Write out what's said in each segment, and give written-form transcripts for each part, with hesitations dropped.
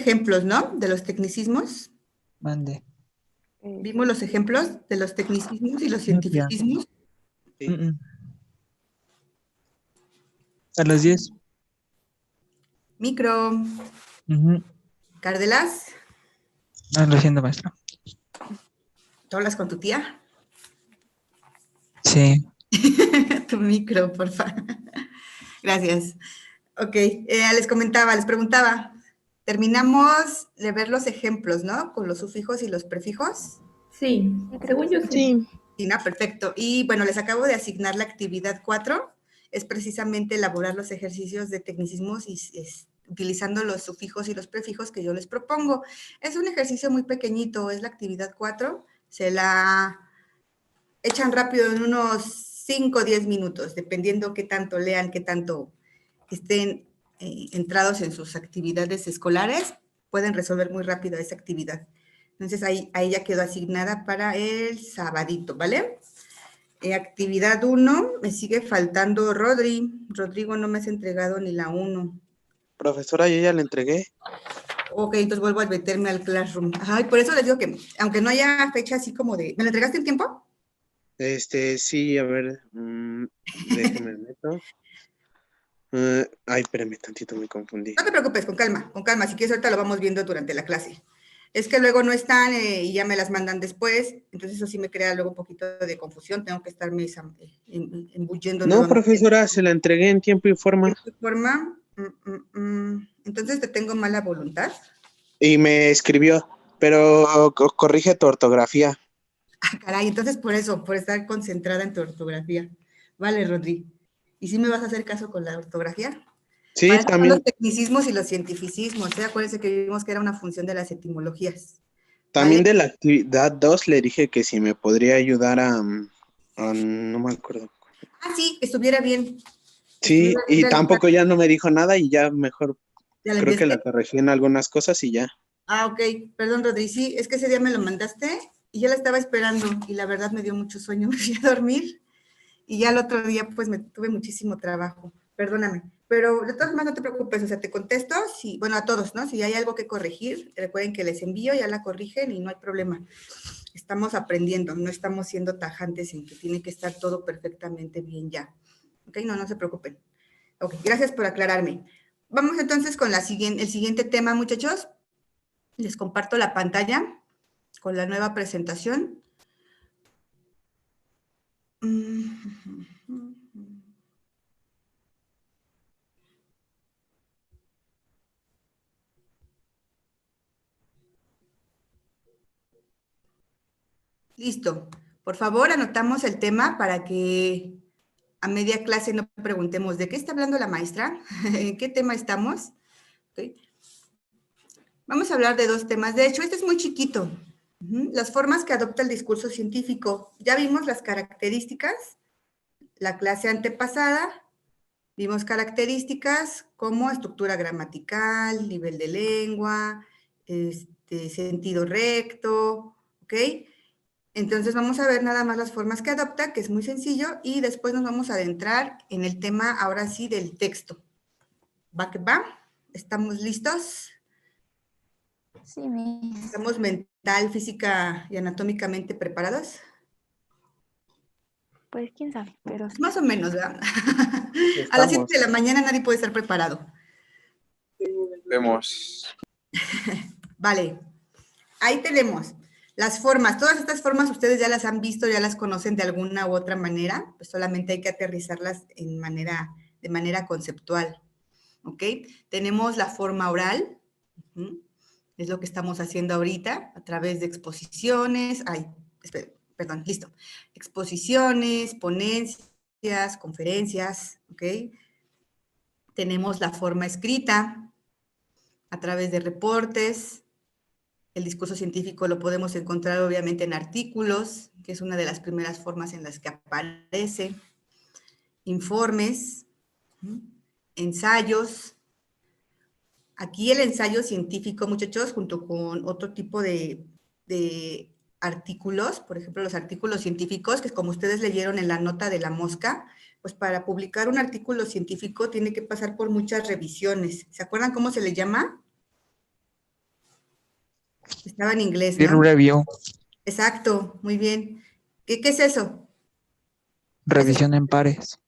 ejemplos, ¿no? De los tecnicismos. Mande. Vimos los ejemplos de los tecnicismos y los Ya. cientificismos. Sí. A las 10. Micro, Ujú. Cárdelas, Lo siento, maestra. ¿tú hablas con tu tía? Sí. Tu micro, por favor. Gracias. Ok, les preguntaba, terminamos de ver los ejemplos, ¿no? Con los sufijos y los prefijos. Sí, según yo sí. Sí. Sí, ¿no? Perfecto. Y bueno, les acabo de asignar la actividad 4. Es precisamente elaborar los ejercicios de tecnicismos y utilizando los sufijos y los prefijos que yo les propongo. Es un ejercicio muy pequeñito, es la actividad 4. Se la echan rápido en unos 5 o 10 minutos, dependiendo qué tanto lean, qué tanto estén entrados en sus actividades escolares, pueden resolver muy rápido esa actividad. Entonces, ahí ya quedó asignada para el sabadito, ¿vale? Actividad 1, me sigue faltando Rodrigo, no me has entregado ni la 1. Profesora, yo ya le entregué. Ok, entonces vuelvo a meterme al Classroom. Ay, por eso les digo que, aunque no haya fecha así como de... ¿Me la entregaste en tiempo? Sí, a ver, déjeme meto. Ay, espérame tantito, me confundí. No te preocupes, con calma. Si quieres, ahorita lo vamos viendo durante la clase. Es que luego no están y ya me las mandan después, entonces eso sí me crea luego un poquito de confusión, tengo que estarme embulliendo No, nuevamente. profesora, se la entregué en tiempo y forma. ¿De forma? Entonces te tengo mala voluntad. Y me escribió, pero corrige tu ortografía. Ah, caray, entonces por eso, por estar concentrada en tu ortografía. Vale, Rodri. ¿Y si me vas a hacer caso con la ortografía? Sí, Para eso son también. los tecnicismos y los cientificismos, ¿eh? Acuérdense que vimos que era una función de las etimologías. También ¿Vale? de la actividad 2 le dije que si me podría ayudar no me acuerdo. Ah, sí, que estuviera bien. Sí, y Realizar. tampoco ya no me dijo nada y ya mejor ¿Ya le creo que enviaste? la corregí en algunas cosas y ya. Ah, ok. Perdón, Rodri. Sí, es que ese día me lo mandaste y yo la estaba esperando y la verdad me dio mucho sueño, me fui a dormir y ya el otro día pues me tuve muchísimo trabajo. Perdóname. Pero de todas maneras no te preocupes, o sea, te contesto, si, bueno, a todos, ¿no? Si hay algo que corregir, recuerden que les envío, ya la corrigen y no hay problema. Estamos aprendiendo, no estamos siendo tajantes en que tiene que estar todo perfectamente bien ya. ¿Ok? No se preocupen. Ok, gracias por aclararme. Vamos entonces con el siguiente tema, muchachos. Les comparto la pantalla con la nueva presentación. Listo. Por favor, anotamos el tema para que a media clase no preguntemos ¿de qué está hablando la maestra? ¿En qué tema estamos? ¿Okay? Vamos a hablar de 2 temas. De hecho, este es muy chiquito. Las formas que adopta el discurso científico. Ya vimos las características. La clase antepasada vimos características como estructura gramatical, nivel de lengua, sentido recto, ¿ok? Entonces vamos a ver nada más las formas que adopta, que es muy sencillo, y después nos vamos a adentrar en el tema, ahora sí, del texto. ¿Va que va? ¿Estamos listos? Sí, Miss. ¿Estamos mental, física y anatómicamente preparados? Pues quién sabe, pero sí. Más o menos, ¿verdad? A las 7 de la mañana nadie puede estar preparado. Vemos. Vale, ahí tenemos las formas. Todas estas formas ustedes ya las han visto, ya las conocen de alguna u otra manera, pues solamente hay que aterrizarlas de manera conceptual, ¿ok? Tenemos la forma oral, es lo que estamos haciendo ahorita a través de exposiciones, listo. Exposiciones, ponencias, conferencias, ¿ok? Tenemos la forma escrita a través de reportes. El discurso científico lo podemos encontrar obviamente en artículos, que es una de las primeras formas en las que aparece. Informes, ensayos. Aquí el ensayo científico, muchachos, junto con otro tipo de artículos, por ejemplo, los artículos científicos, que como ustedes leyeron en la nota de la mosca, pues para publicar un artículo científico tiene que pasar por muchas revisiones. ¿Se acuerdan cómo se le llama? Estaba en inglés, Peer ¿no? review, Exacto, muy bien. ¿Qué es eso? revisión en pares.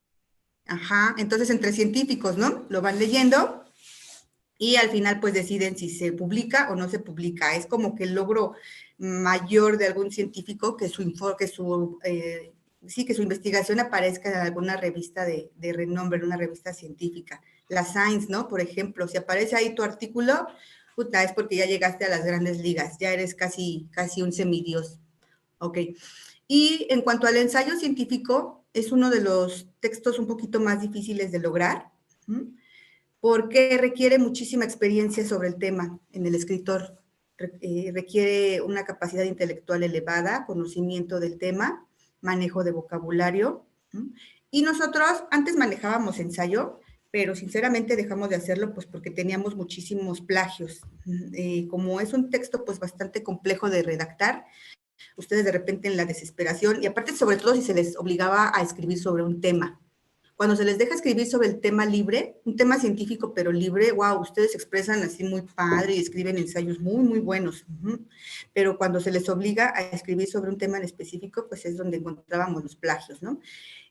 Ajá, entonces entre científicos, ¿no? Lo van leyendo y al final pues deciden si se publica o no se publica. Es como que el logro mayor de algún científico que su investigación aparezca en alguna revista de renombre, en una revista científica. La Science, ¿no? Por ejemplo, si aparece ahí tu artículo, puta, es porque ya llegaste a las grandes ligas, ya eres casi un semidios. Ok. Y en cuanto al ensayo científico, es uno de los textos un poquito más difíciles de lograr, porque requiere muchísima experiencia sobre el tema en el escritor. Requiere una capacidad intelectual elevada, conocimiento del tema, manejo de vocabulario. Y nosotros antes manejábamos ensayo, pero sinceramente dejamos de hacerlo pues porque teníamos muchísimos plagios. Como es un texto pues bastante complejo de redactar, ustedes de repente en la desesperación, y aparte sobre todo si se les obligaba a escribir sobre un tema. Cuando se les deja escribir sobre el tema libre, un tema científico pero libre, wow, ustedes se expresan así muy padre y escriben ensayos muy, muy buenos. Pero cuando se les obliga a escribir sobre un tema en específico, pues es donde encontrábamos los plagios, ¿no?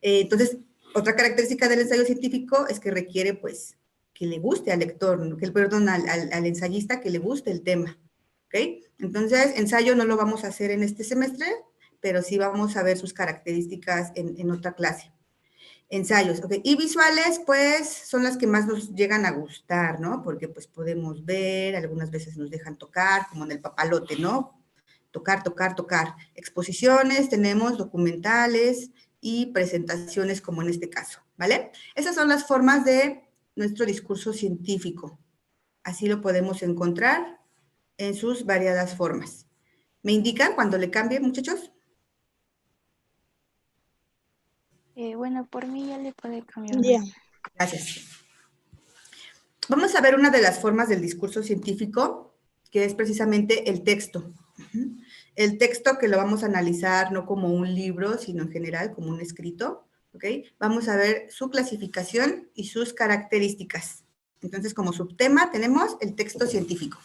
Entonces, otra característica del ensayo científico es que requiere, pues, que le guste al lector, ¿no? al ensayista que le guste el tema. ¿Ok? Entonces, ensayo no lo vamos a hacer en este semestre, pero sí vamos a ver sus características en otra clase. Ensayos, ok. Y visuales, pues, son las que más nos llegan a gustar, ¿no? Porque, pues, podemos ver, algunas veces nos dejan tocar, como en el papalote, ¿no? Tocar, tocar, tocar. Exposiciones, tenemos documentales y presentaciones, como en este caso, ¿vale? Esas son las formas de nuestro discurso científico. Así lo podemos encontrar en sus variadas formas. ¿Me indican cuando le cambie, muchachos? Bueno, por mí ya le puede cambiar. Ya. Gracias. Vamos a ver una de las formas del discurso científico, que es precisamente el texto. El texto que lo vamos a analizar no como un libro, sino en general como un escrito. ¿Ok? Vamos a ver su clasificación y sus características. Entonces, como subtema tenemos el texto científico.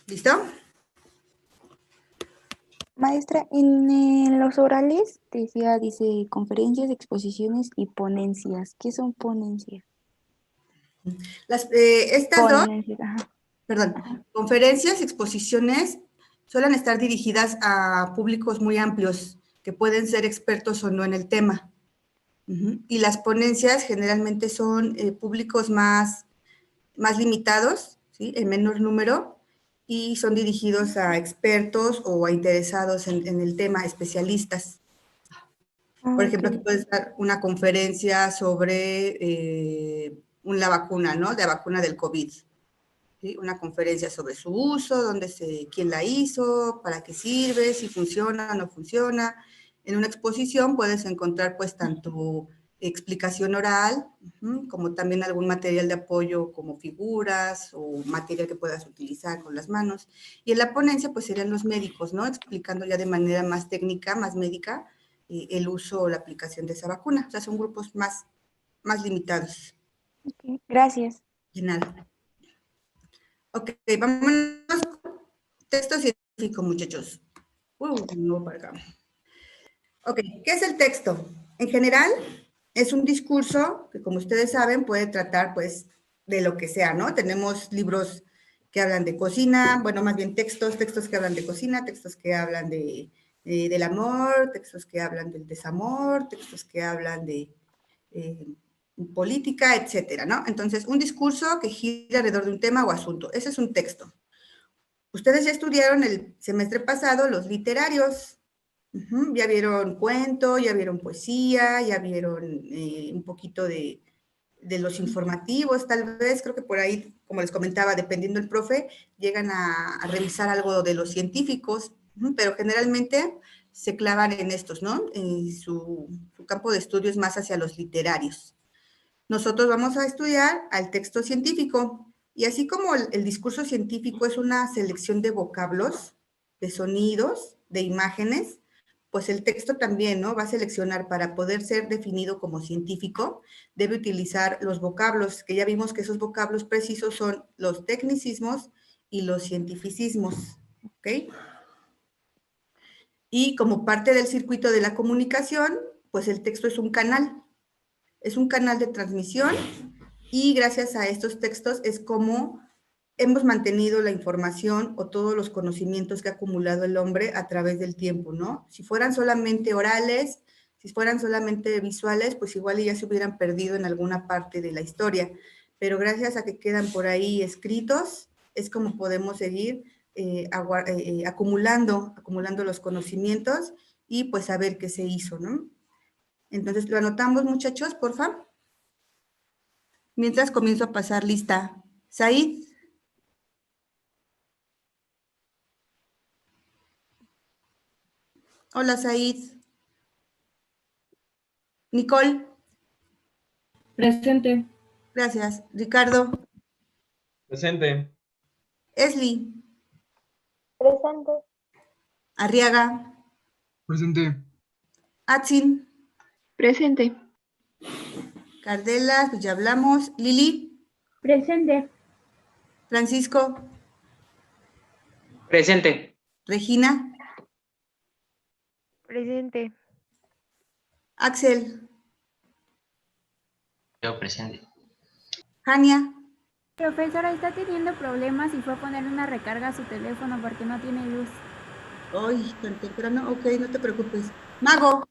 ¿Listo? Maestra, en los orales dice conferencias, exposiciones y ponencias. ¿Qué son ponencias? Estas dos, Ponencias, ajá. perdón, conferencias, exposiciones, suelen estar dirigidas a públicos muy amplios, que pueden ser expertos o no en el tema. Y las ponencias generalmente son públicos más limitados, ¿sí? En menor número, y son dirigidos a expertos o a interesados en el tema, especialistas. Por ejemplo, aquí puede estar una conferencia sobre la vacuna, ¿no? La vacuna del COVID. ¿Sí? Una conferencia sobre su uso, quién la hizo, para qué sirve, si funciona o no funciona. En una exposición puedes encontrar pues tanto explicación oral, como también algún material de apoyo como figuras o material que puedas utilizar con las manos. Y en la ponencia pues serían los médicos, ¿no? Explicando ya de manera más técnica, más médica, el uso o la aplicación de esa vacuna. O sea, son grupos más limitados. Okay, gracias. De nada. Ok, vámonos con texto científico, muchachos. No para acá. Ok, ¿qué es el texto? En general, es un discurso que, como ustedes saben, puede tratar, pues, de lo que sea, ¿no? Tenemos libros que hablan de cocina, bueno, más bien textos que hablan de cocina, textos que hablan del amor, textos que hablan del desamor, textos que hablan de política, etcétera, ¿no? Entonces, un discurso que gira alrededor de un tema o asunto. Ese es un texto. Ustedes ya estudiaron el semestre pasado los literarios. Ya vieron cuento, ya vieron poesía, ya vieron un poquito de los informativos, tal vez. Creo que por ahí, como les comentaba, dependiendo del profe, llegan a revisar algo de los científicos, pero generalmente se clavan en estos, ¿no? Su campo de estudio es más hacia los literarios. Nosotros vamos a estudiar al texto científico. Y así como el discurso científico es una selección de vocablos, de sonidos, de imágenes, pues el texto también, ¿no? Va a seleccionar para poder ser definido como científico, debe utilizar los vocablos, que ya vimos que esos vocablos precisos son los tecnicismos y los cientificismos, ¿ok? Y como parte del circuito de la comunicación, pues el texto es un canal de transmisión y gracias a estos textos es como hemos mantenido la información o todos los conocimientos que ha acumulado el hombre a través del tiempo, ¿no? Si fueran solamente orales, si fueran solamente visuales, pues igual ya se hubieran perdido en alguna parte de la historia, pero gracias a que quedan por ahí escritos, es como podemos seguir acumulando los conocimientos y pues saber qué se hizo, ¿no? Entonces, ¿lo anotamos, muchachos, por favor? Mientras comienzo a pasar lista. Said. Hola, Said. Nicole. Presente. Gracias. Ricardo. Presente. Esli. Presente. Arriaga. Presente. Atsin. Presente. Cardelas, pues ya hablamos. Lili. Presente. Francisco. Presente. Regina. Presente. Axel. Yo presente. Jania. Profesora, está teniendo problemas y fue a poner una recarga a su teléfono porque no tiene luz. Ay, tan temprano. Ok, no te preocupes. Mago.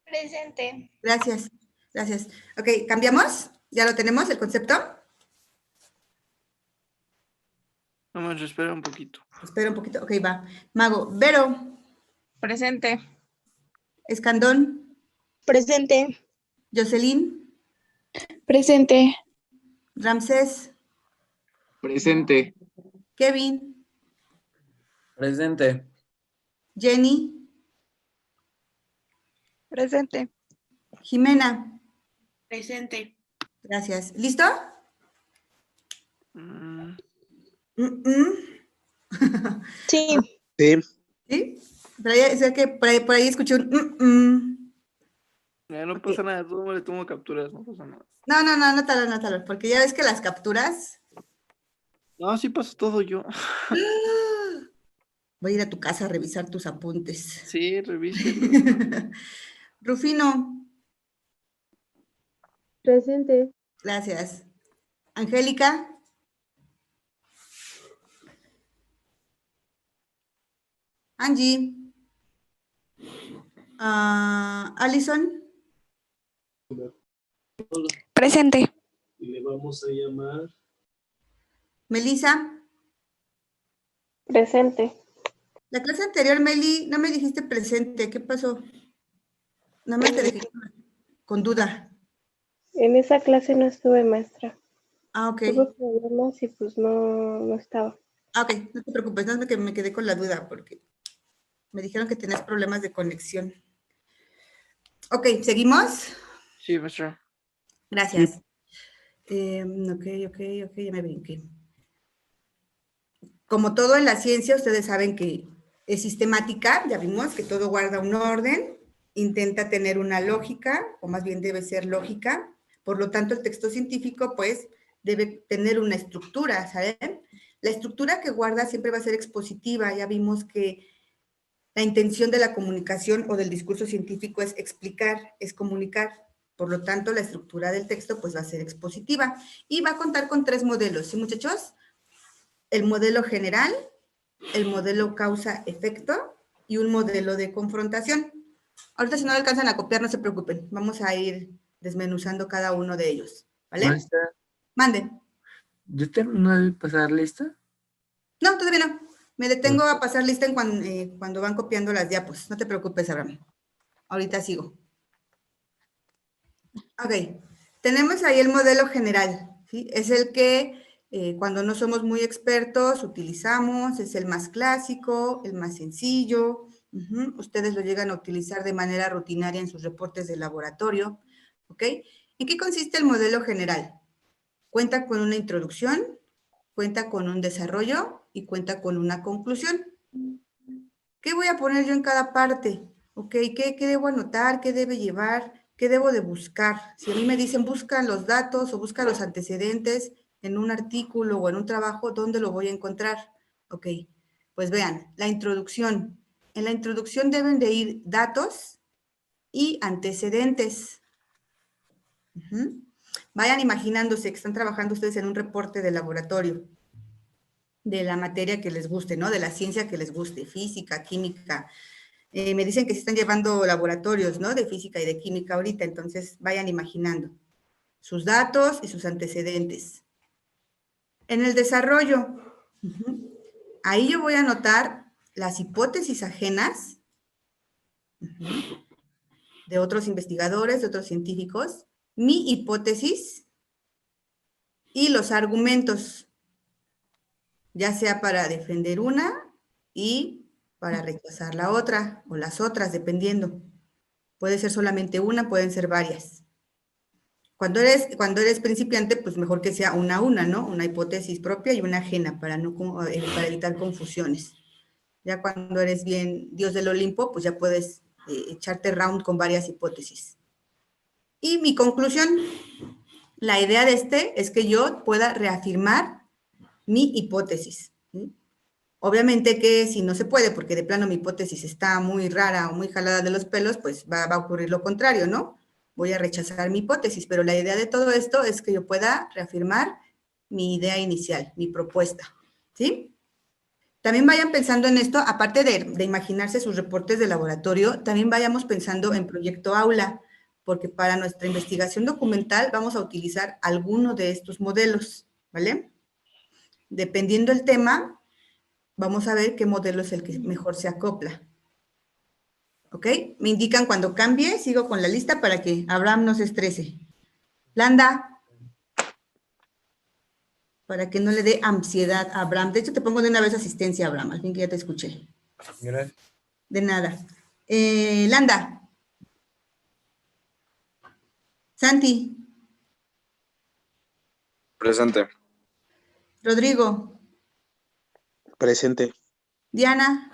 Presente. Gracias. Gracias. Ok, ¿cambiamos? ¿Ya lo tenemos, el concepto? Vamos a esperar un poquito. Espera un poquito. Ok, va. Mago. Vero. Presente. Escandón. Presente. Jocelyn. Presente. Ramsés. Presente. Kevin. Presente. Jenny. Presente. Jimena. Presente. Gracias. ¿Listo? Mm, Sí. Sí. ¿Sí? Por ahí, o sea que por ahí escuché un ya no pasa nada, todo le tomo capturas, no pasa nada. No, anótalo, porque ya ves que las capturas... No, sí pasa todo yo. Voy a ir a tu casa a revisar tus apuntes. Sí, revise. Rufino. Presente. Gracias. Angélica. Angie. Alison. Presente. Y le vamos a llamar. Melissa. Presente. La clase anterior, Meli, no me dijiste presente. ¿Qué pasó? Nada más te dejé con duda. En esa clase no estuve, maestra. Ah, ok. Tuve problemas y pues no estaba. Ah, ok, no te preocupes, no es que me quedé con la duda porque me dijeron que tenías problemas de conexión. Ok, ¿seguimos? Sí, maestra. Gracias. Ok, ya me brinqué. Como todo en la ciencia, ustedes saben que es sistemática, ya vimos que todo guarda un orden, intenta tener una lógica, o más bien debe ser lógica, por lo tanto el texto científico pues debe tener una estructura, ¿saben? La estructura que guarda siempre va a ser expositiva, ya vimos que la intención de la comunicación o del discurso científico es explicar, es comunicar, por lo tanto la estructura del texto pues va a ser expositiva y va a contar con 3 modelos, ¿sí muchachos? El modelo general, el modelo causa-efecto y un modelo de confrontación. Ahorita si no alcanzan a copiar, no se preocupen. Vamos a ir desmenuzando cada uno de ellos. ¿Vale? Maestra, Manden. ¿yo termino de pasar lista? No, todavía no. Me detengo a pasar lista en cuando van copiando las diapos. No te preocupes, Abraham. Ahorita sigo. Ok. Tenemos ahí el modelo general. ¿Sí? Es el que cuando no somos muy expertos utilizamos. Es el más clásico, el más sencillo. Ustedes lo llegan a utilizar de manera rutinaria en sus reportes de laboratorio. ¿Ok? ¿En qué consiste el modelo general? Cuenta con una introducción, cuenta con un desarrollo y cuenta con una conclusión. ¿Qué voy a poner yo en cada parte? Ok, ¿qué debo anotar? ¿Qué debe llevar? ¿Qué debo de buscar? Si a mí me dicen busca los datos o busca los antecedentes en un artículo o en un trabajo, ¿dónde lo voy a encontrar? Ok, pues vean, la introducción. En la introducción deben de ir datos y antecedentes. Vayan imaginándose que están trabajando ustedes en un reporte de laboratorio de la materia que les guste, ¿no? De la ciencia que les guste, física, química. Me dicen que se están llevando laboratorios, ¿no? De física y de química ahorita, entonces vayan imaginando sus datos y sus antecedentes. En el desarrollo, ahí yo voy a anotar las hipótesis ajenas de otros investigadores, de otros científicos, mi hipótesis y los argumentos, ya sea para defender una y para rechazar la otra, o las otras, dependiendo. Puede ser solamente una, pueden ser varias. Cuando eres principiante, pues mejor que sea una, ¿no? Una hipótesis propia y una ajena, para evitar confusiones. Ya cuando eres bien Dios del Olimpo, pues ya puedes echarte round con varias hipótesis. Y mi conclusión, la idea de es que yo pueda reafirmar mi hipótesis. ¿Sí? Obviamente que si no se puede, porque de plano mi hipótesis está muy rara o muy jalada de los pelos, pues va a ocurrir lo contrario, ¿no? Voy a rechazar mi hipótesis, pero la idea de todo esto es que yo pueda reafirmar mi idea inicial, mi propuesta, ¿sí? También vayan pensando en esto, aparte de imaginarse sus reportes de laboratorio, también vayamos pensando en proyecto aula, porque para nuestra investigación documental vamos a utilizar alguno de estos modelos, ¿vale? Dependiendo del tema, vamos a ver qué modelo es el que mejor se acopla. ¿Ok? Me indican cuando cambie, sigo con la lista para que Abraham no se estrese. Landa, para que no le dé ansiedad a Abraham. De hecho, te pongo de una vez asistencia, Abraham, al fin que ya te escuché. Gracias. De nada. Landa. Santi. Presente. Rodrigo. Presente. Diana.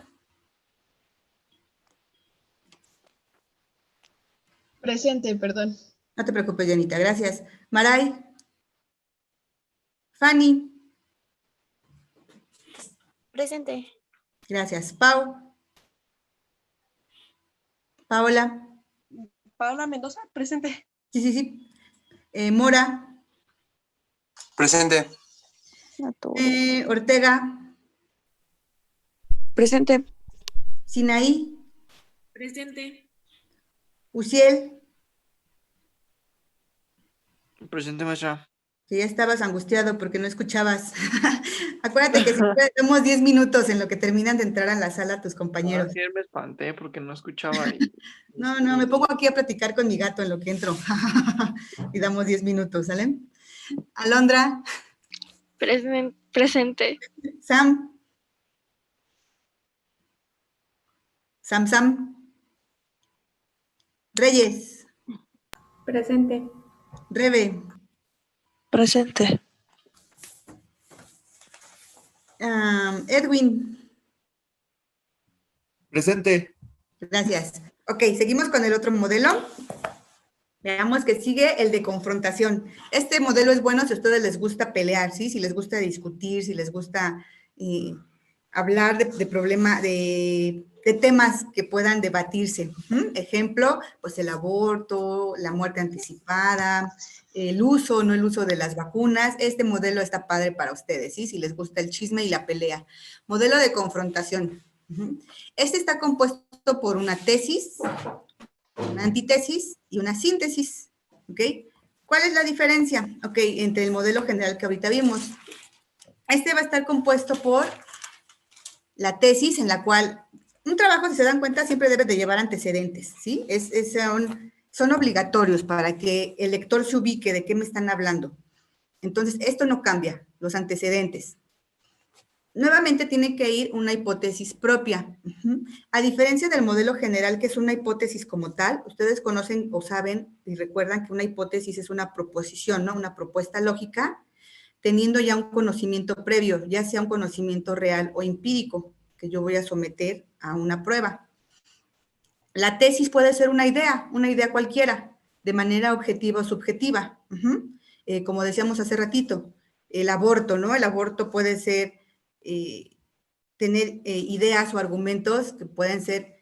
Presente, perdón. No te preocupes, Dianita, gracias. Maray. Fanny. Presente. Gracias. Pau. Paola. Paola Mendoza, presente. Sí. Mora. Presente. Ortega. Presente. Sinaí. Presente. Uciel. Presente, maestra. Que ya estabas angustiado porque no escuchabas. Acuérdate que siempre damos 10 minutos en lo que terminan de entrar a la sala tus compañeros. Ayer me espanté porque no escuchaba. No, me pongo aquí a platicar con mi gato en lo que entro. Y damos 10 minutos, ¿sale? Alondra. Presente. Sam. Sam. Reyes. Presente. Rebe. Presente. Edwin. Presente. Gracias. Ok, seguimos con el otro modelo. Veamos que sigue el de confrontación. Este modelo es bueno si a ustedes les gusta pelear, ¿sí? Si les gusta discutir, si les gusta hablar de problema, de temas que puedan debatirse. Ejemplo, pues el aborto, la muerte anticipada, el uso o no el uso de las vacunas. Este modelo está padre para ustedes, ¿sí? Si les gusta el chisme y la pelea. Modelo de confrontación. Este está compuesto por una tesis, una antítesis y una síntesis, ¿ok? ¿Cuál es la diferencia? Ok, entre el modelo general que ahorita vimos. Este va a estar compuesto por la tesis, en la cual un trabajo, si se dan cuenta, siempre debe de llevar antecedentes, ¿sí? Son obligatorios para que el lector se ubique de qué me están hablando. Entonces, esto no cambia, los antecedentes. Nuevamente tiene que ir una hipótesis propia. A diferencia del modelo general, que es una hipótesis como tal, ustedes conocen o saben y recuerdan que una hipótesis es una proposición, ¿no? Una propuesta lógica, teniendo ya un conocimiento previo, ya sea un conocimiento real o empírico, que yo voy a someter a una prueba. La tesis puede ser una idea cualquiera, de manera objetiva o subjetiva. Como decíamos hace ratito, el aborto, ¿no? El aborto puede ser, tener ideas o argumentos que pueden ser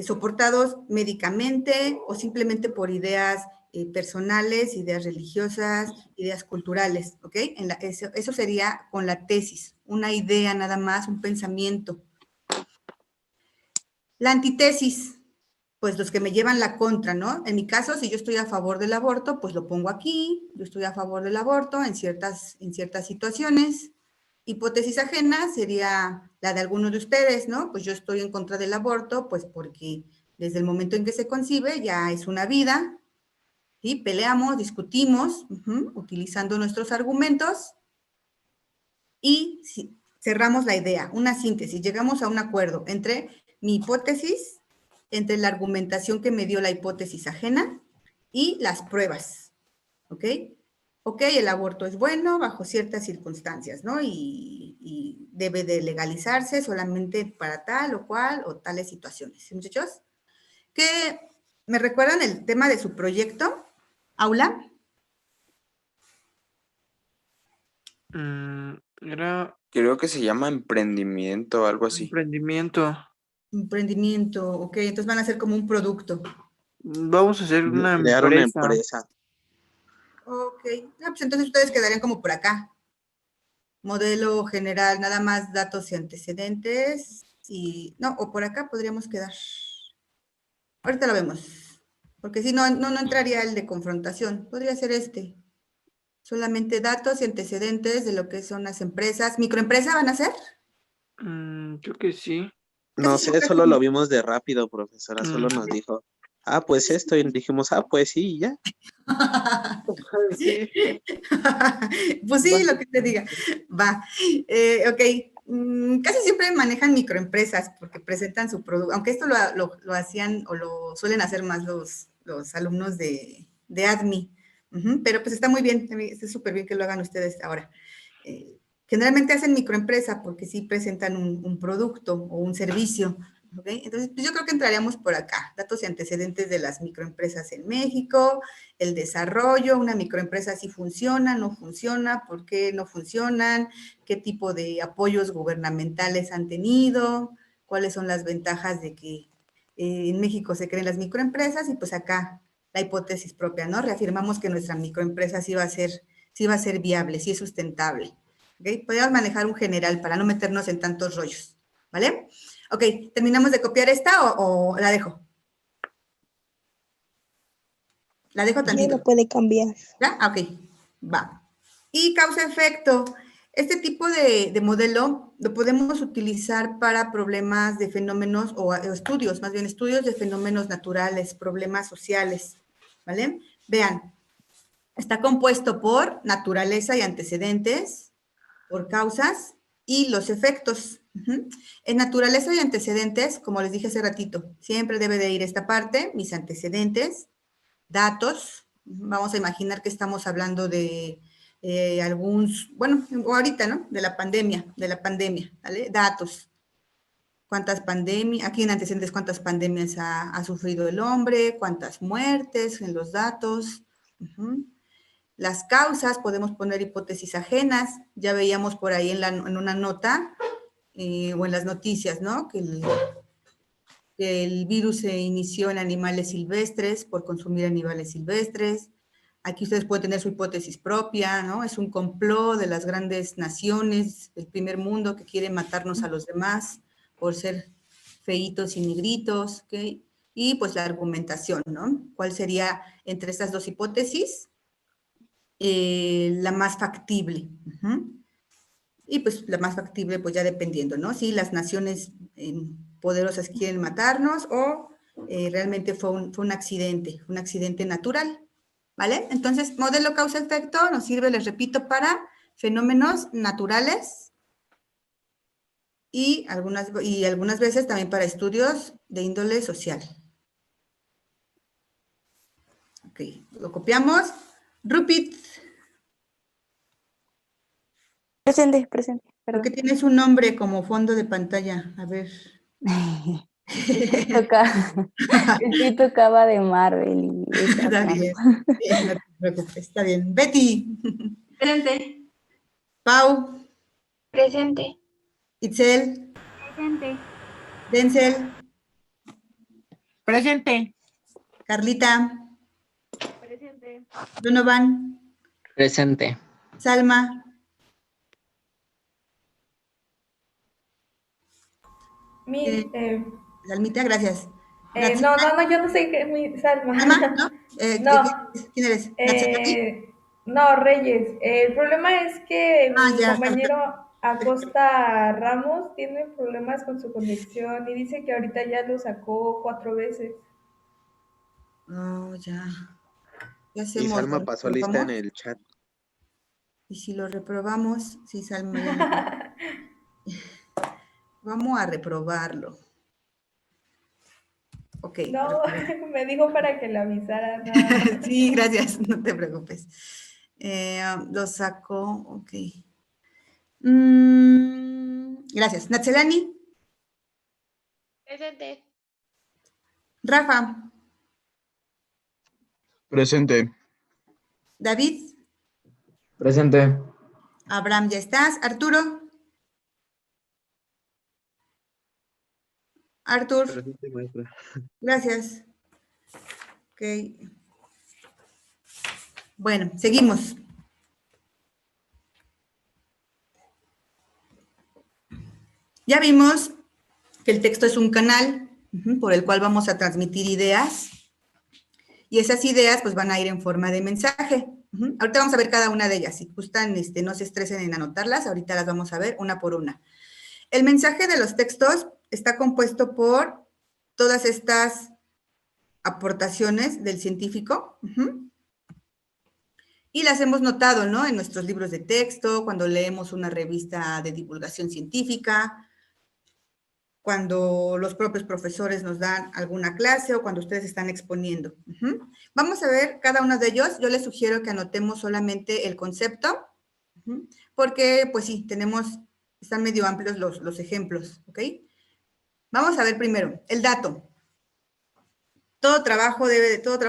soportados médicamente o simplemente por ideas personales, ideas religiosas, ideas culturales, ¿ok? Eso sería con la tesis, una idea nada más, un pensamiento. La antítesis, pues los que me llevan la contra, ¿no? En mi caso, si yo estoy a favor del aborto, pues lo pongo aquí, yo estoy a favor del aborto en ciertas situaciones. Hipótesis ajena sería la de alguno de ustedes, ¿no? Pues yo estoy en contra del aborto, pues porque desde el momento en que se concibe ya es una vida, ¿sí? Peleamos, discutimos, utilizando nuestros argumentos y cerramos la idea, una síntesis, llegamos a un acuerdo entre mi hipótesis, entre la argumentación que me dio la hipótesis ajena y las pruebas, ¿ok? Ok, el aborto es bueno bajo ciertas circunstancias, ¿no? Y debe de legalizarse solamente para tal o cual o tales situaciones. ¿Sí, muchachos? ¿Qué me recuerdan el tema de su proyecto? ¿Aula? Era Creo que se llama emprendimiento o algo así. emprendimiento. Emprendimiento, ok, entonces van a ser como un producto. Vamos a hacer una Crear una empresa. empresa. Ok, pues entonces ustedes quedarían como por acá. Modelo general, nada más datos y antecedentes. Y, no, o por acá podríamos quedar. Ahorita lo vemos. Porque si no entraría el de confrontación. Podría ser este. Solamente datos y antecedentes de lo que son las empresas. ¿Microempresa van a ser? Creo que sí. No sé, solo lo vimos de rápido, profesora. Solo nos dijo, pues esto. Y dijimos, pues sí, y ya. Sí. Pues sí, lo que te diga. Va. Ok. Casi siempre manejan microempresas porque presentan su producto, aunque esto lo hacían o lo suelen hacer más los alumnos de ADMI. Pero pues está muy bien, está súper bien que lo hagan ustedes ahora. Generalmente hacen microempresa porque sí presentan un producto o un servicio. ¿Okay? Entonces, pues yo creo que entraríamos por acá, datos y antecedentes de las microempresas en México, el desarrollo, una microempresa si funciona, no funciona, por qué no funcionan, qué tipo de apoyos gubernamentales han tenido, cuáles son las ventajas de que en México se creen las microempresas y pues acá la hipótesis propia, ¿no? Reafirmamos que nuestra microempresa sí va a ser viable, sí es sustentable. ¿Okay? Podríamos manejar un general para no meternos en tantos rollos, ¿vale? Ok, ¿terminamos de copiar esta o la dejo? La dejo tantito. Ya lo puede cambiar. ¿Ya? Ok, va. Y causa-efecto. Este tipo de modelo lo podemos utilizar para problemas de fenómenos o estudios, más bien estudios de fenómenos naturales, problemas sociales, ¿vale? Vean, está compuesto por naturaleza y antecedentes, por causas y los efectos. En naturaleza y antecedentes, como les dije hace ratito, siempre debe de ir esta parte, mis antecedentes, datos. Vamos a imaginar que estamos hablando de o ahorita, ¿no? De la pandemia, ¿vale? Datos. ¿Cuántas pandemias, aquí en antecedentes, cuántas pandemias ha sufrido el hombre? ¿Cuántas muertes en los datos? Las causas, podemos poner hipótesis ajenas, ya veíamos por ahí en una nota o en las noticias, ¿no? Que el virus se inició en animales silvestres por consumir animales silvestres. Aquí ustedes pueden tener su hipótesis propia, ¿no? Es un complot de las grandes naciones del primer mundo que quieren matarnos a los demás por ser feitos y negritos, ¿ok? Y pues la argumentación, ¿no? ¿Cuál sería entre estas dos hipótesis la más factible? Y pues la más factible, pues ya dependiendo, ¿no? Si las naciones poderosas quieren matarnos o realmente fue un accidente natural, ¿vale? Entonces, modelo causa-efecto nos sirve, les repito, para fenómenos naturales y algunas veces también para estudios de índole social. Ok, lo copiamos. Repeat. Presente, ¿Por perdón. qué tienes un nombre como fondo de pantalla? A ver. Sí tocaba de Marvel y Está bien, no te preocupes, está bien. Betty, Presente. Pau, Presente. Itzel, Presente. Denzel, Presente. Carlita, Presente. Donovan, Presente. Salma, Salmita, gracias. No, yo no sé qué es mi Salma. Salma, ¿no? No, ¿Quién eres? ¿Natsali? no, Reyes. El problema es que mi Ya. compañero Acosta Ramos tiene problemas con su conexión y dice que ahorita ya lo sacó 4 veces. Oh, ya. ¿Qué Y hacemos? Salma ¿Lo pasó lista en reprobamos? el chat. Y si lo reprobamos, sí, Salma ya no. Vamos a reprobarlo. Ok. No, me dijo para que le avisara nada más. Sí, gracias, no te preocupes. Lo saco, ok. Gracias. Natselani, Presente. Rafa, Presente. David, Presente. Abraham, ya estás. Arturo, Artur, Presente, maestra. gracias. Ok. Bueno, seguimos. Ya vimos que el texto es un canal por el cual vamos a transmitir ideas y esas ideas pues van a ir en forma de mensaje. Ahorita vamos a ver cada una de ellas. Si gustan, no se estresen en anotarlas, ahorita las vamos a ver una por una. El mensaje de los textos está compuesto por todas estas aportaciones del científico y las hemos notado, ¿no? En nuestros libros de texto, cuando leemos una revista de divulgación científica, cuando los propios profesores nos dan alguna clase o cuando ustedes están exponiendo. Vamos a ver cada uno de ellos. Yo les sugiero que anotemos solamente el concepto, porque pues sí, están medio amplios los ejemplos, ¿ok? Vamos a ver primero, el dato. Todo trabajo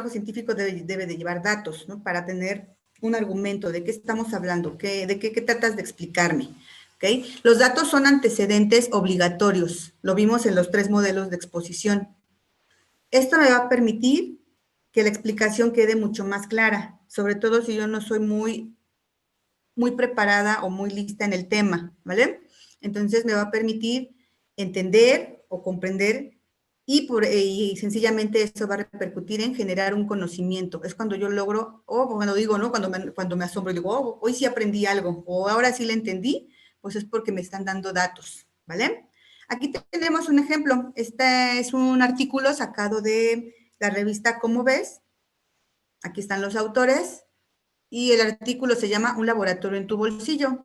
científico debe de llevar datos, ¿no? Para tener un argumento de qué estamos hablando, de qué tratas de explicarme. ¿Okay? Los datos son antecedentes obligatorios, lo vimos en los 3 modelos de exposición. Esto me va a permitir que la explicación quede mucho más clara, sobre todo si yo no soy muy preparada o muy lista en el tema, ¿vale? Entonces me va a permitir entender o comprender y sencillamente eso va a repercutir en generar un conocimiento. Es cuando yo logro, cuando digo, ¿no? Cuando me asombro, digo, hoy sí aprendí algo, o ahora sí le entendí, pues es porque me están dando datos, ¿vale? Aquí tenemos un ejemplo. Este es un artículo sacado de la revista Cómo Ves. Aquí están los autores. Y el artículo se llama Un laboratorio en tu bolsillo,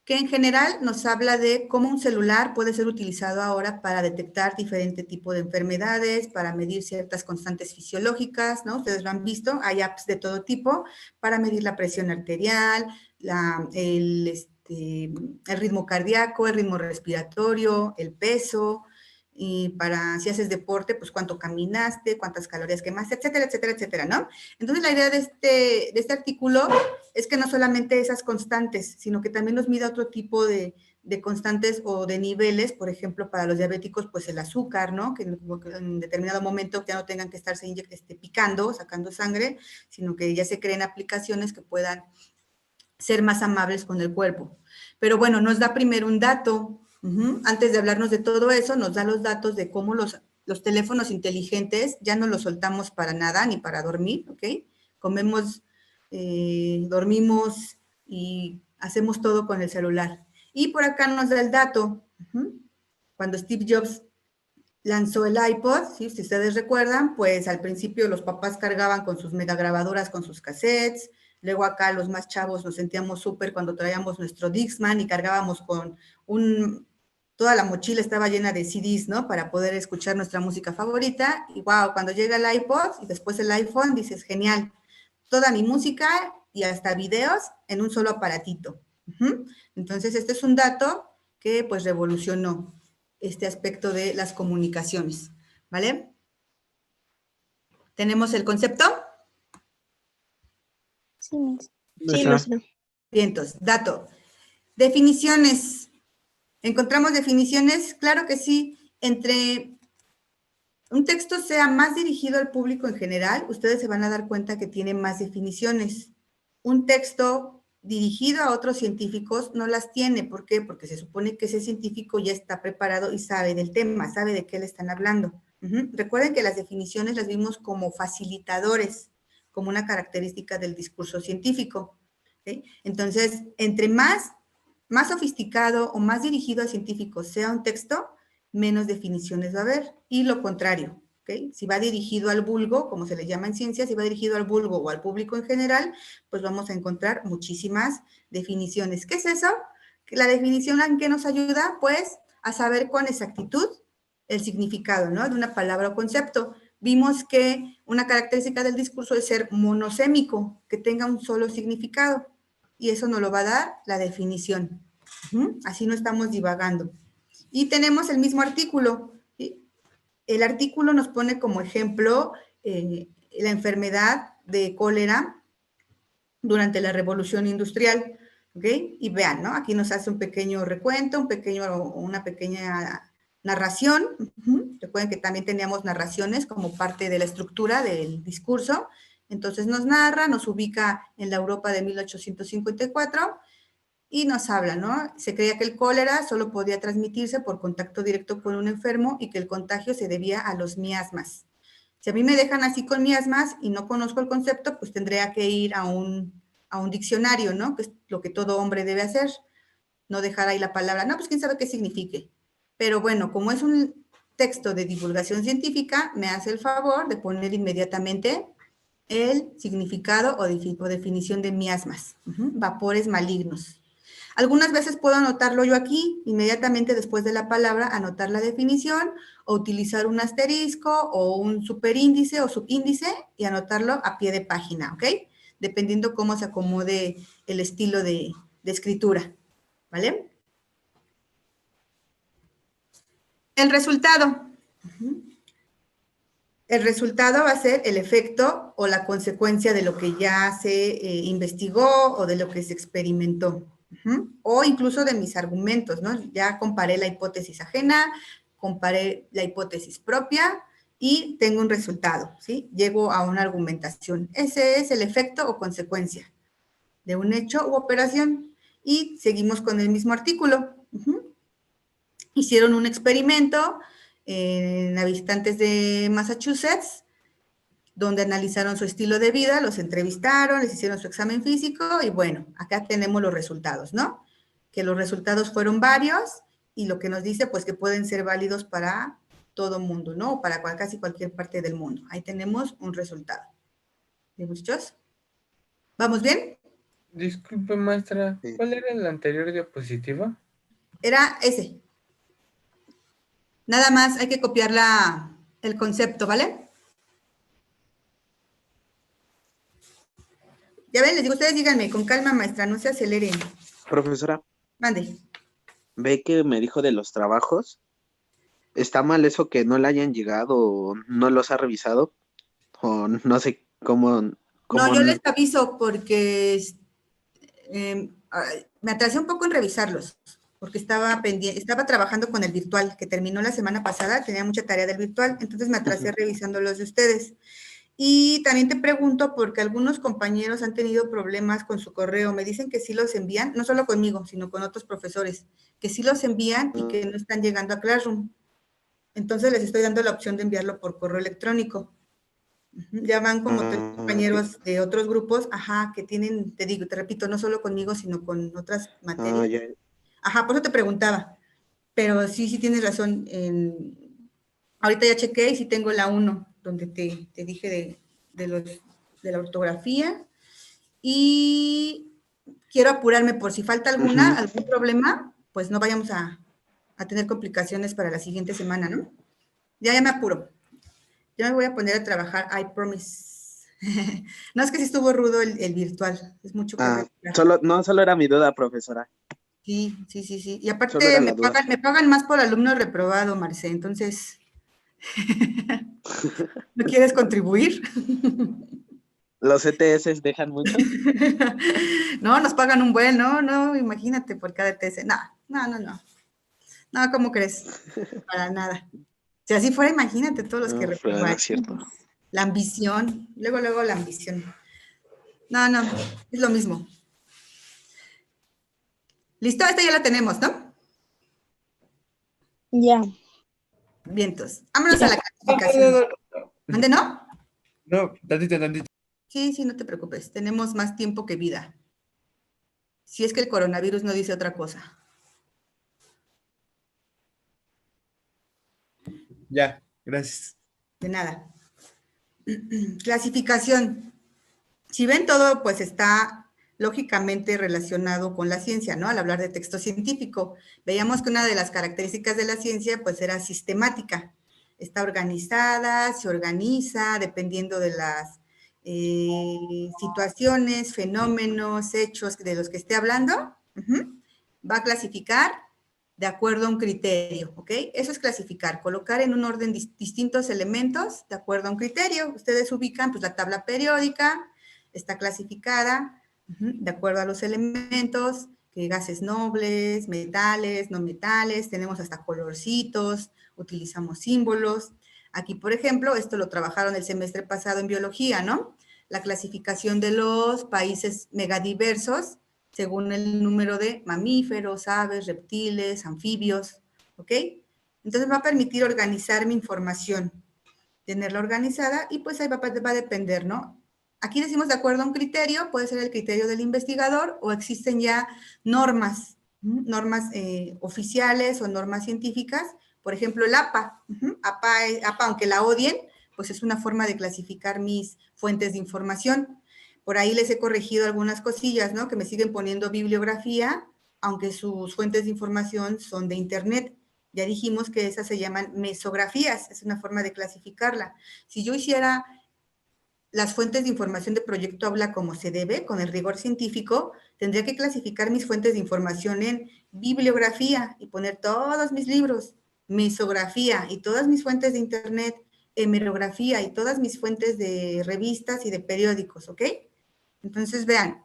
que en general nos habla de cómo un celular puede ser utilizado ahora para detectar diferente tipo de enfermedades, para medir ciertas constantes fisiológicas, ¿no? Ustedes lo han visto, hay apps de todo tipo para medir la presión arterial, el ritmo cardíaco, el ritmo respiratorio, el peso, y para si haces deporte, pues cuánto caminaste, cuántas calorías quemaste, etcétera, etcétera, etcétera, ¿no? Entonces la idea de este artículo es que no solamente esas constantes, sino que también nos mida otro tipo de constantes o de niveles, por ejemplo, para los diabéticos, pues el azúcar, ¿no? Que en determinado momento ya no tengan que estarse picando, sacando sangre, sino que ya se creen aplicaciones que puedan ser más amables con el cuerpo. Pero bueno, nos da primero un dato. Antes de hablarnos de todo eso, nos da los datos de cómo los teléfonos inteligentes ya no los soltamos para nada, ni para dormir, ¿ok? Comemos, dormimos y hacemos todo con el celular. Y por acá nos da el dato. Cuando Steve Jobs lanzó el iPod, ¿sí? Si ustedes recuerdan, pues al principio los papás cargaban con sus megagrabadoras, con sus cassettes. Luego acá los más chavos nos sentíamos súper cuando traíamos nuestro Dixman y cargábamos con toda la mochila estaba llena de CDs, ¿no? Para poder escuchar nuestra música favorita. Y wow, cuando llega el iPod y después el iPhone, dices, genial, toda mi música y hasta videos en un solo aparatito. Entonces, este es un dato que pues revolucionó este aspecto de las comunicaciones, ¿vale? ¿Tenemos el concepto? Sí, Miss. Sí, maestra. Bien, entonces, dato. Definiciones. ¿Encontramos definiciones? Claro que sí. Entre un texto sea más dirigido al público en general, ustedes se van a dar cuenta que tiene más definiciones. Un texto dirigido a otros científicos no las tiene. ¿Por qué? Porque se supone que ese científico ya está preparado y sabe del tema, sabe de qué le están hablando. Recuerden que las definiciones las vimos como facilitadores, como una característica del discurso científico. ¿Okay? Entonces, entre más sofisticado o más dirigido a científicos sea un texto, menos definiciones va a haber. Y lo contrario, ¿okay? Si va dirigido al vulgo, como se le llama en ciencia, si va dirigido al vulgo o al público en general, pues vamos a encontrar muchísimas definiciones. ¿Qué es eso? La definición en qué nos ayuda, pues, a saber con exactitud el significado, ¿no? De una palabra o concepto. Vimos que una característica del discurso es ser monosémico, que tenga un solo significado. Y eso nos lo va a dar la definición. Así no estamos divagando. Y tenemos el mismo artículo. ¿Sí? El artículo nos pone como ejemplo la enfermedad de cólera durante la Revolución Industrial. ¿Okay? Y vean, ¿no? Aquí nos hace un pequeño recuento, una pequeña narración. Recuerden que también teníamos narraciones como parte de la estructura del discurso. Entonces nos narra, nos ubica en la Europa de 1854 y nos habla, ¿no? Se creía que el cólera solo podía transmitirse por contacto directo con un enfermo y que el contagio se debía a los miasmas. Si a mí me dejan así con miasmas y no conozco el concepto, pues tendría que ir a un diccionario, ¿no? Que es lo que todo hombre debe hacer. No dejar ahí la palabra, no, pues quién sabe qué signifique. Pero bueno, como es un texto de divulgación científica, me hace el favor de poner inmediatamente el significado o definición de miasmas, vapores malignos. Algunas veces puedo anotarlo yo aquí, inmediatamente después de la palabra, anotar la definición, o utilizar un asterisco, o un superíndice o subíndice, y anotarlo a pie de página, ¿ok? Dependiendo cómo se acomode el estilo de escritura, ¿vale? El resultado. El resultado va a ser el efecto o la consecuencia de lo que ya se investigó o de lo que se experimentó. O incluso de mis argumentos, ¿no? Ya comparé la hipótesis ajena, comparé la hipótesis propia y tengo un resultado, ¿sí? Llego a una argumentación. Ese es el efecto o consecuencia de un hecho u operación. Y seguimos con el mismo artículo. Hicieron un experimento en habitantes de Massachusetts, donde analizaron su estilo de vida, los entrevistaron, les hicieron su examen físico y bueno, acá tenemos los resultados, ¿no? Que los resultados fueron varios y lo que nos dice, pues que pueden ser válidos para todo mundo, ¿no? O para casi cualquier parte del mundo. Ahí tenemos un resultado. ¿Sí, muchachos? ¿Vamos bien? Disculpe, maestra, ¿cuál era la anterior diapositiva? Era ese. Nada más hay que copiar el concepto, ¿vale? Ya ven, les digo, ustedes díganme, con calma, maestra, no se aceleren. Profesora, Mande. ve que me dijo de los trabajos. ¿Está mal eso que no le hayan llegado o no los ha revisado? O no sé cómo No, yo les aviso porque me atrasé un poco en revisarlos, porque estaba trabajando con el virtual, que terminó la semana pasada, tenía mucha tarea del virtual, entonces me atrasé revisando los de ustedes. Y también te pregunto, porque algunos compañeros han tenido problemas con su correo, me dicen que sí los envían, no solo conmigo, sino con otros profesores, que sí los envían y que no están llegando a Classroom. Entonces les estoy dando la opción de enviarlo por correo electrónico. Ya van como 3 compañeros de otros grupos, que tienen, te repito, no solo conmigo, sino con otras materias. Por eso te preguntaba. Pero sí tienes razón. Ahorita ya chequé y sí tengo la 1, donde te dije de la ortografía. Y quiero apurarme por si falta algún problema, pues no vayamos a tener complicaciones para la siguiente semana, ¿no? Ya me apuro. Ya me voy a poner a trabajar, I promise. No, es que sí estuvo rudo el virtual. Es mucho que recuperar. Solo era mi duda, profesora. Sí. Y Solo aparte era la duda. me pagan más por alumno reprobado, Marce, entonces, ¿no quieres contribuir? ¿Los ETS dejan mucho? No, nos pagan un buen, no, imagínate por cada ETS. No. No, ¿cómo crees? Para nada. Si así fuera, imagínate todos los que No, pero no reprobaron. es cierto. La ambición, luego la ambición. No, es lo mismo. ¿Listo? Esta ya la tenemos, ¿no? Ya. Vientos. Vámonos a la clasificación. ¿Dónde no? No, tantito. Sí, no te preocupes. Tenemos más tiempo que vida. Si es que el coronavirus no dice otra cosa. Ya, gracias. De nada. Clasificación. Si ven, todo pues está lógicamente relacionado con la ciencia, ¿no? Al hablar de texto científico. Veíamos que una de las características de la ciencia pues era sistemática. Está organizada, se organiza dependiendo de las situaciones, fenómenos, hechos de los que esté hablando. Va a clasificar de acuerdo a un criterio, ¿ok? Eso es clasificar, colocar en un orden distintos elementos de acuerdo a un criterio. Ustedes ubican pues la tabla periódica, está clasificada de acuerdo a los elementos, que gases nobles, metales, no metales, tenemos hasta colorcitos, utilizamos símbolos. Aquí, por ejemplo, esto lo trabajaron el semestre pasado en biología, ¿no? La clasificación de los países megadiversos según el número de mamíferos, aves, reptiles, anfibios, ¿ok? Entonces va a permitir organizar mi información, tenerla organizada y pues ahí va a depender, ¿no? Aquí decimos de acuerdo a un criterio, puede ser el criterio del investigador o existen ya normas, normas oficiales o normas científicas, por ejemplo el APA. APA, aunque la odien, pues es una forma de clasificar mis fuentes de información. Por ahí les he corregido algunas cosillas, ¿no? Que me siguen poniendo bibliografía, aunque sus fuentes de información son de internet. Ya dijimos que esas se llaman mesografías, es una forma de clasificarla. Si yo hiciera las fuentes de información de Proyecto Aula como se debe, con el rigor científico, tendría que clasificar mis fuentes de información en bibliografía y poner todos mis libros, mesografía y todas mis fuentes de internet, hemerografía y todas mis fuentes de revistas y de periódicos, ¿ok? Entonces, vean,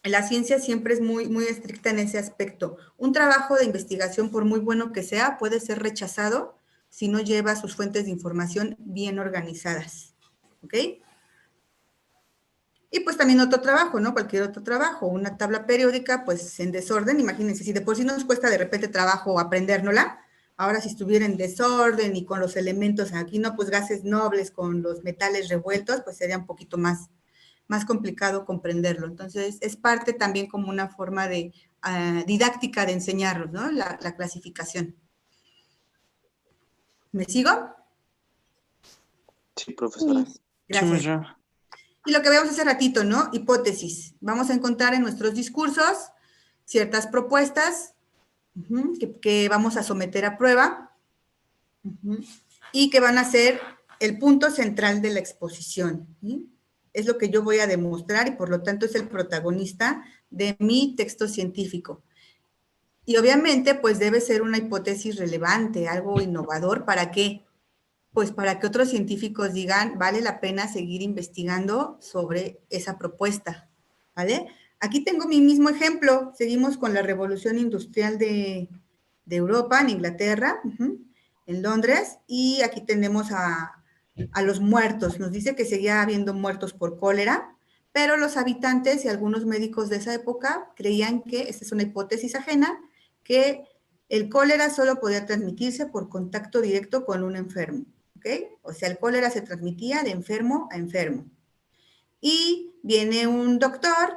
la ciencia siempre es muy estricta en ese aspecto. Un trabajo de investigación, por muy bueno que sea, puede ser rechazado si no lleva sus fuentes de información bien organizadas. ¿Ok? Y pues también otro trabajo, ¿no? Cualquier otro trabajo, una tabla periódica, pues en desorden, imagínense, si de por sí nos cuesta de repente trabajo aprendérnosla, ahora si estuviera en desorden y con los elementos aquí, ¿no? Pues gases nobles con los metales revueltos, pues sería un poquito más complicado comprenderlo. Entonces, es parte también como una forma de didáctica de enseñarlos, ¿no? La clasificación. ¿Me sigo? Sí, profesora. Gracias. Y lo que veamos hace ratito, ¿no? Hipótesis. Vamos a encontrar en nuestros discursos ciertas propuestas que vamos a someter a prueba y que van a ser el punto central de la exposición. ¿Sí? Es lo que yo voy a demostrar y por lo tanto es el protagonista de mi texto científico. Y obviamente pues debe ser una hipótesis relevante, algo innovador. ¿Para qué? Pues para que otros científicos digan, vale la pena seguir investigando sobre esa propuesta, ¿vale? Aquí tengo mi mismo ejemplo, seguimos con la revolución industrial de Europa, en Inglaterra, en Londres, y aquí tenemos a los muertos, nos dice que seguía habiendo muertos por cólera, pero los habitantes y algunos médicos de esa época creían que, esta es una hipótesis ajena, que el cólera solo podía transmitirse por contacto directo con un enfermo. ¿Okay? O sea, el cólera se transmitía de enfermo a enfermo. Y viene un doctor,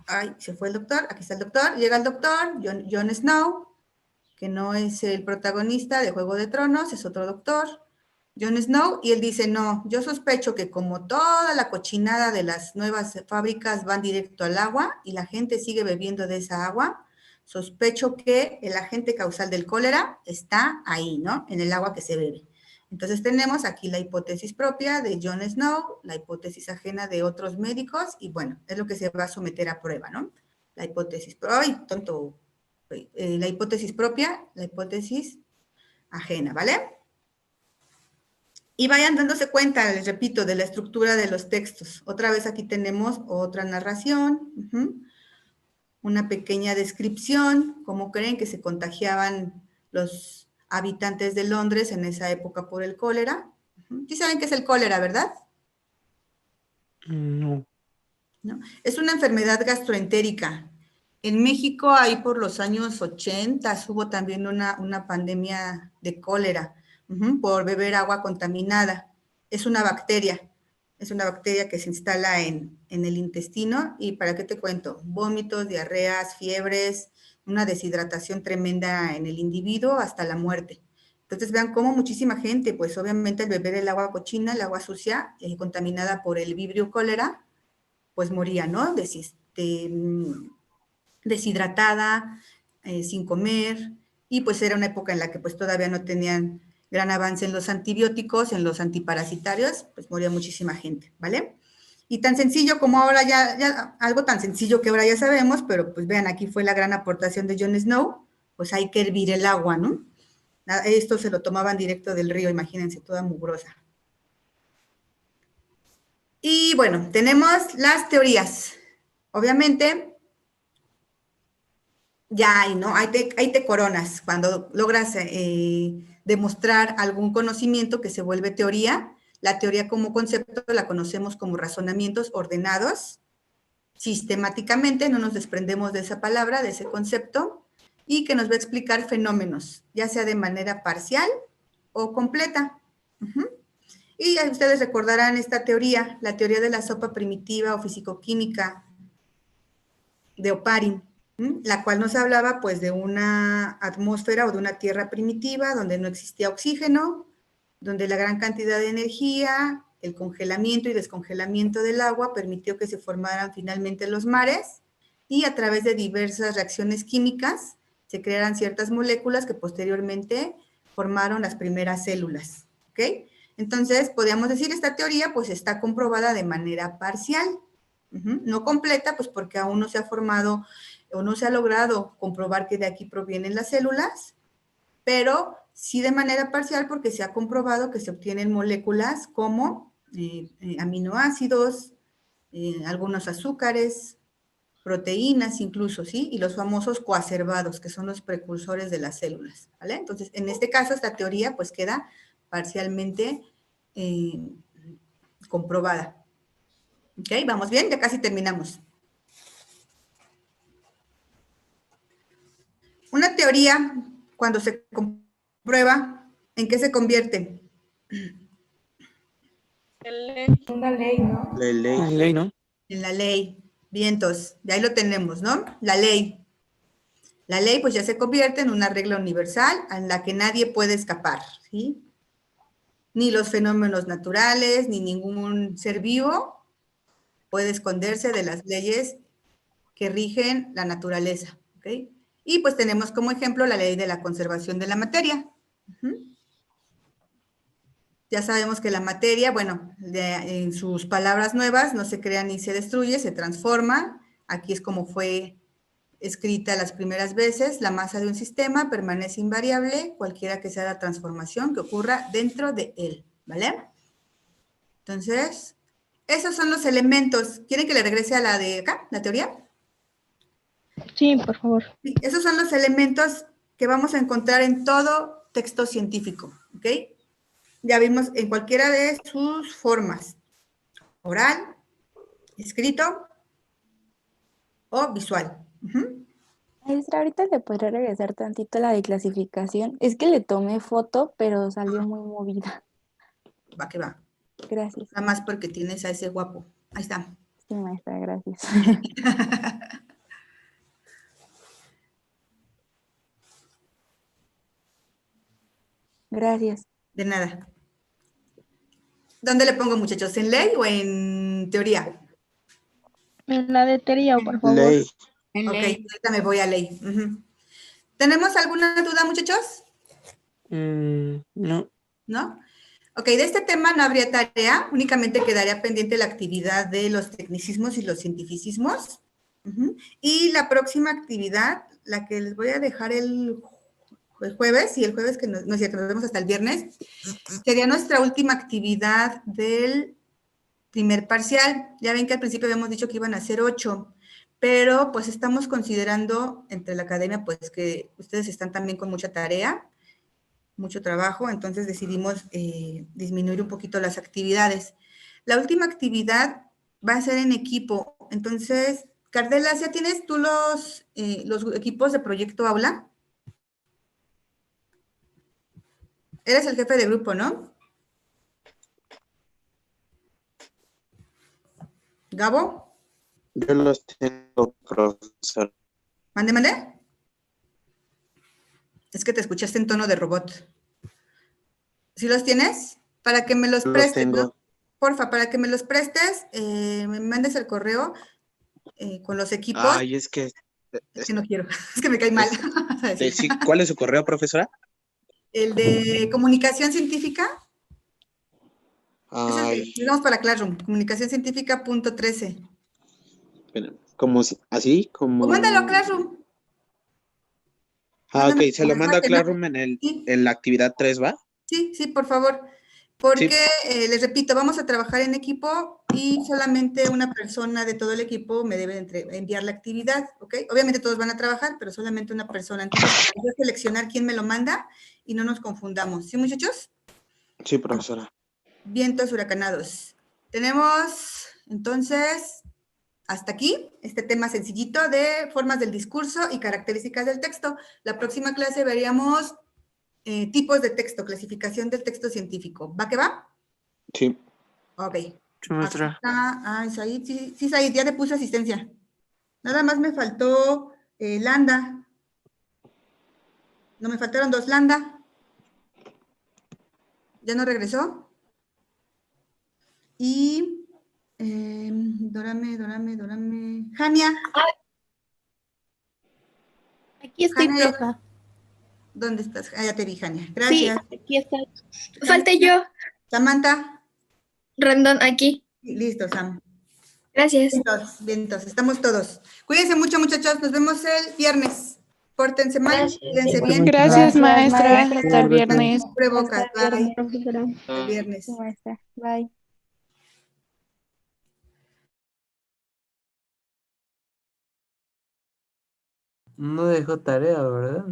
ay, se fue el doctor, aquí está el doctor, llega el doctor, Jon Snow, que no es el protagonista de Juego de Tronos, es otro doctor, Jon Snow, y él dice, no, yo sospecho que como toda la cochinada de las nuevas fábricas van directo al agua y la gente sigue bebiendo de esa agua, sospecho que el agente causal del cólera está ahí, ¿no? En el agua que se bebe. Entonces tenemos aquí la hipótesis propia de John Snow, la hipótesis ajena de otros médicos, y bueno, es lo que se va a someter a prueba, ¿no? La hipótesis la hipótesis propia, la hipótesis ajena, ¿vale? Y vayan dándose cuenta, les repito, de la estructura de los textos. Otra vez aquí tenemos otra narración, una pequeña descripción, cómo creen que se contagiaban los habitantes de Londres en esa época por el cólera. Sí saben qué es el cólera, ¿verdad? No. ¿No? Es una enfermedad gastroentérica. En México, ahí por los años 80, hubo también una pandemia de cólera por beber agua contaminada. Es una bacteria que se instala en el intestino y ¿para qué te cuento? Vómitos, diarreas, fiebres, una deshidratación tremenda en el individuo hasta la muerte. Entonces vean cómo muchísima gente, pues obviamente al beber el agua cochina, el agua sucia, contaminada por el vibrio cólera, pues moría, ¿no? Deshidratada, sin comer, y pues era una época en la que pues todavía no tenían gran avance en los antibióticos, en los antiparasitarios, pues moría muchísima gente, ¿vale? Y tan sencillo como ahora ya algo tan sencillo que ahora ya sabemos, pero pues vean, aquí fue la gran aportación de John Snow, pues hay que hervir el agua, ¿no? Esto se lo tomaban directo del río, imagínense, toda mugrosa. Y bueno, tenemos las teorías. Obviamente, ya hay, ¿no? Ahí te coronas cuando logras demostrar algún conocimiento que se vuelve teoría. La teoría como concepto la conocemos como razonamientos ordenados. Sistemáticamente no nos desprendemos de esa palabra, de ese concepto, y que nos va a explicar fenómenos, ya sea de manera parcial o completa. Y ustedes recordarán esta teoría, la teoría de la sopa primitiva o fisicoquímica de Oparin, la cual nos hablaba pues de una atmósfera o de una tierra primitiva donde no existía oxígeno, donde la gran cantidad de energía, el congelamiento y descongelamiento del agua permitió que se formaran finalmente los mares y a través de diversas reacciones químicas se crearan ciertas moléculas que posteriormente formaron las primeras células, ¿ok? Entonces, podríamos decir, esta teoría pues está comprobada de manera parcial, no completa, pues porque aún no se ha formado o no se ha logrado comprobar que de aquí provienen las células, pero sí de manera parcial porque se ha comprobado que se obtienen moléculas como aminoácidos, algunos azúcares, proteínas incluso, ¿sí? Y los famosos coacervados, que son los precursores de las células, ¿vale? Entonces, en este caso, esta teoría pues queda parcialmente comprobada. ¿Ok? ¿Vamos bien? Ya casi terminamos. Una teoría, cuando se comprueba, ¿en qué se convierte? Una ley, ¿no? La ley. La ley, ¿no? En la ley. Vientos, de ahí lo tenemos, ¿no? La ley. La ley pues ya se convierte en una regla universal en la que nadie puede escapar, ¿sí? Ni los fenómenos naturales, ni ningún ser vivo puede esconderse de las leyes que rigen la naturaleza, ¿ok? Y pues tenemos como ejemplo la ley de la conservación de la materia. Ya sabemos que la materia, bueno, en sus palabras nuevas, no se crea ni se destruye, se transforma. Aquí es como fue escrita las primeras veces, la masa de un sistema permanece invariable, cualquiera que sea la transformación que ocurra dentro de él, ¿vale? Entonces, esos son los elementos. ¿Quieren que le regrese a la de acá, la teoría? Sí, por favor. Sí, esos son los elementos que vamos a encontrar en todo texto científico, ¿ok? Ya vimos en cualquiera de sus formas, oral, escrito o visual. Maestra, ahorita le podré regresar tantito la de clasificación. Es que le tomé foto, pero salió muy movida. Va que va. Gracias. Nada más porque tienes a ese guapo. Ahí está. Sí, maestra, gracias. Gracias. De nada. ¿Dónde le pongo, muchachos? ¿En ley o en teoría? En la de teoría, por favor. Ley. Ok, ahorita me voy a ley. ¿Tenemos alguna duda, muchachos? No. ¿No? Ok, de este tema no habría tarea, únicamente quedaría pendiente la actividad de los tecnicismos y los cientificismos. Y la próxima actividad, la que les voy a dejar el jueves, y el jueves que no es cierto, nos vemos hasta el viernes, sería nuestra última actividad del primer parcial. Ya ven que al principio habíamos dicho que iban a ser 8, pero pues estamos considerando entre la academia pues que ustedes están también con mucha tarea, mucho trabajo, entonces decidimos disminuir un poquito las actividades. La última actividad va a ser en equipo, entonces, Cardela, ¿ya tienes tú los equipos de proyecto aula? Eres el jefe de grupo, ¿no? ¿Gabo? Yo los tengo, profesor. ¿Mande? Es que te escuchaste en tono de robot. ¿Sí los tienes? Para que me los prestes, tengo. ¿no? Porfa, para que me los prestes, me mandes el correo con los equipos. Ay, es que no quiero, es que me cae mal. Sí, ¿cuál es su correo, profesora? El de comunicación científica. Ay. Vamos para Classroom, comunicacioncientífica.13. ¿Como así? Como... Mándalo a Classroom. Ok, se lo mando a Classroom en la actividad 3, ¿va? Sí, por favor. Porque, les repito, vamos a trabajar en equipo y solamente una persona de todo el equipo me debe enviar la actividad, ¿ok? Obviamente todos van a trabajar, pero solamente una persona. Entonces, voy a seleccionar quién me lo manda y no nos confundamos. ¿Sí, muchachos? Sí, profesora. Vientos huracanados. Tenemos, entonces, hasta aquí este tema sencillito de formas del discurso y características del texto. La próxima clase veríamos tipos de texto, clasificación del texto científico. ¿Va que va? Sí. Ok. Sí, maestra. Said, sí, Said, ya le puse asistencia. Nada más me faltó Landa. No, me faltaron 2. Landa. ¿Ya no regresó? Y Dorame. Jania. Aquí estoy, Jania, profa. ¿dónde estás? Ya te vi, Jania. Gracias. Sí, aquí está. Falté yo. Samantha. Random, aquí. Listo, Sam. Gracias. Vientos, estamos todos. Cuídense mucho, muchachos. Nos vemos el viernes. Pórtense mal, cuídense bien. Gracias, maestra. maestra. Hasta el viernes. Cubrebocas, bye. Profesora. Hasta el viernes. Sí, maestra. Bye. No dejó tarea, ¿verdad?